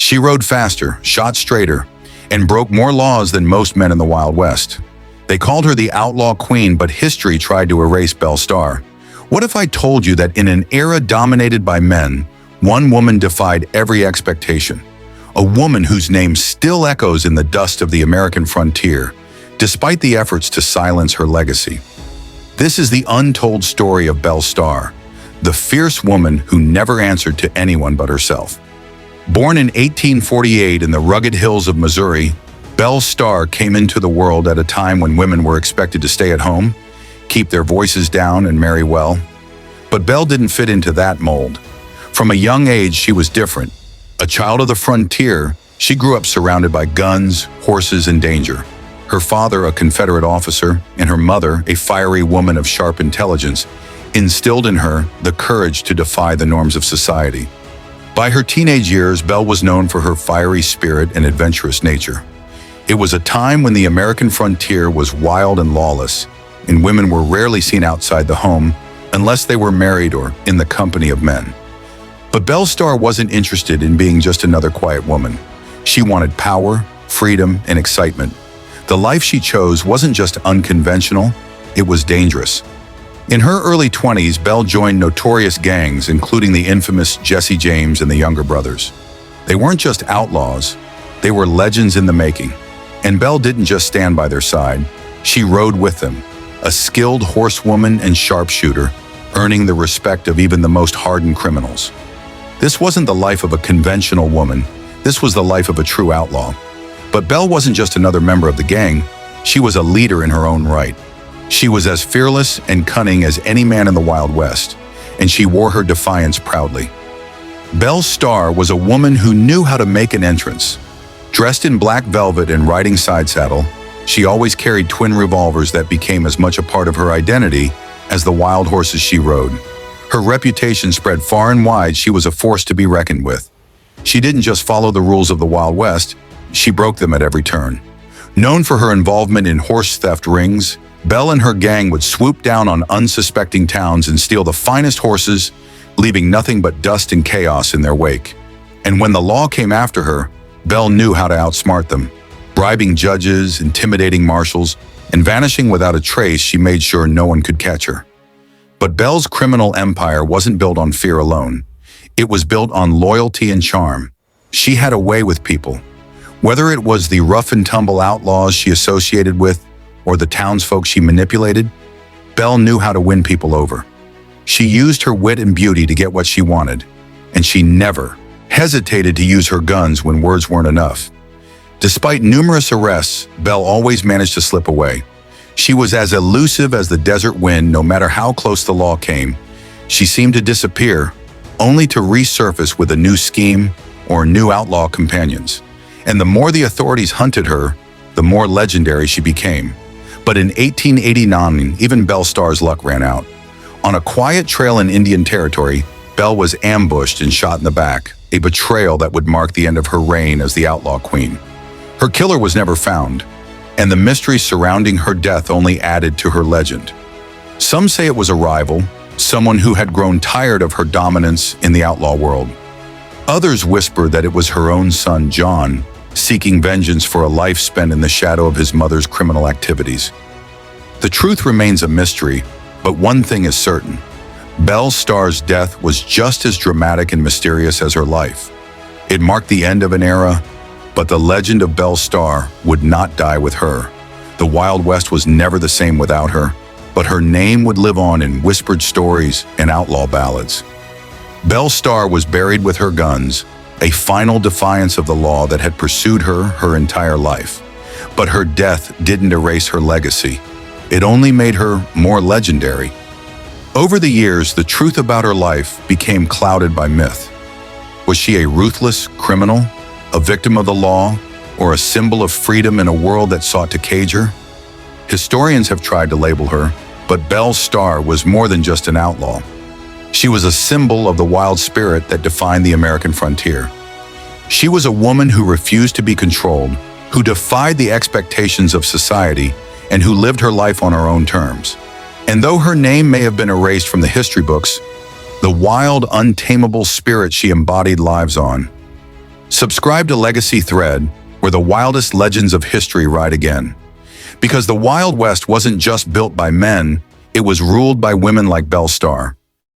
She rode faster, shot straighter, and broke more laws than most men in the Wild West. They called her the Outlaw Queen, but history tried to erase Belle Starr. What if I told you that in an era dominated by men, one woman defied every expectation? A woman whose name still echoes in the dust of the American frontier, despite the efforts to silence her legacy. This is the untold story of Belle Starr, the fierce woman who never answered to anyone but herself. Born in 1848 in the rugged hills of Missouri, Belle Starr came into the world at a time when women were expected to stay at home, keep their voices down, and marry well. But Belle didn't fit into that mold. From a young age, she was different. A child of the frontier, she grew up surrounded by guns, horses, and danger. Her father, a Confederate officer, and her mother, a fiery woman of sharp intelligence, instilled in her the courage to defy the norms of society. By her teenage years, Belle was known for her fiery spirit and adventurous nature. It was a time when the American frontier was wild and lawless, and women were rarely seen outside the home unless they were married or in the company of men. But Belle Starr wasn't interested in being just another quiet woman. She wanted power, freedom, and excitement. The life she chose wasn't just unconventional, it was dangerous. In her early 20s, Belle joined notorious gangs, including the infamous Jesse James and the Younger Brothers. They weren't just outlaws, they were legends in the making. And Belle didn't just stand by their side, she rode with them, a skilled horsewoman and sharpshooter, earning the respect of even the most hardened criminals. This wasn't the life of a conventional woman, this was the life of a true outlaw. But Belle wasn't just another member of the gang, she was a leader in her own right. She was as fearless and cunning as any man in the Wild West, and she wore her defiance proudly. Belle Starr was a woman who knew how to make an entrance. Dressed in black velvet and riding side saddle, she always carried twin revolvers that became as much a part of her identity as the wild horses she rode. Her reputation spread far and wide. She was a force to be reckoned with. She didn't just follow the rules of the Wild West, she broke them at every turn. Known for her involvement in horse theft rings, Belle and her gang would swoop down on unsuspecting towns and steal the finest horses, leaving nothing but dust and chaos in their wake. And when the law came after her, Belle knew how to outsmart them. Bribing judges, intimidating marshals, and vanishing without a trace, she made sure no one could catch her. But Belle's criminal empire wasn't built on fear alone. It was built on loyalty and charm. She had a way with people. Whether it was the rough-and-tumble outlaws she associated with or the townsfolk she manipulated, Belle knew how to win people over. She used her wit and beauty to get what she wanted, and she never hesitated to use her guns when words weren't enough. Despite numerous arrests, Belle always managed to slip away. She was as elusive as the desert wind. No matter how close the law came, she seemed to disappear, only to resurface with a new scheme or new outlaw companions. And the more the authorities hunted her, the more legendary she became. But in 1889, even Belle Starr's luck ran out. On a quiet trail in Indian Territory, Belle was ambushed and shot in the back, a betrayal that would mark the end of her reign as the Outlaw Queen. Her killer was never found, and the mystery surrounding her death only added to her legend. Some say it was a rival, someone who had grown tired of her dominance in the outlaw world. Others whisper that it was her own son, John, seeking vengeance for a life spent in the shadow of his mother's criminal activities. The truth remains a mystery, but one thing is certain. Belle Starr's death was just as dramatic and mysterious as her life. It marked the end of an era, but the legend of Belle Starr would not die with her. The Wild West was never the same without her, but her name would live on in whispered stories and outlaw ballads. Belle Starr was buried with her guns, a final defiance of the law that had pursued her entire life. But her death didn't erase her legacy. It only made her more legendary. Over the years, the truth about her life became clouded by myth. Was she a ruthless criminal, a victim of the law, or a symbol of freedom in a world that sought to cage her? Historians have tried to label her, but Belle Starr was more than just an outlaw. She was a symbol of the wild spirit that defined the American frontier. She was a woman who refused to be controlled, who defied the expectations of society, and who lived her life on her own terms. And though her name may have been erased from the history books, the wild, untamable spirit she embodied lives on. Subscribe to Legacy Thread, where the wildest legends of history ride again. Because the Wild West wasn't just built by men, it was ruled by women like Belle Starr.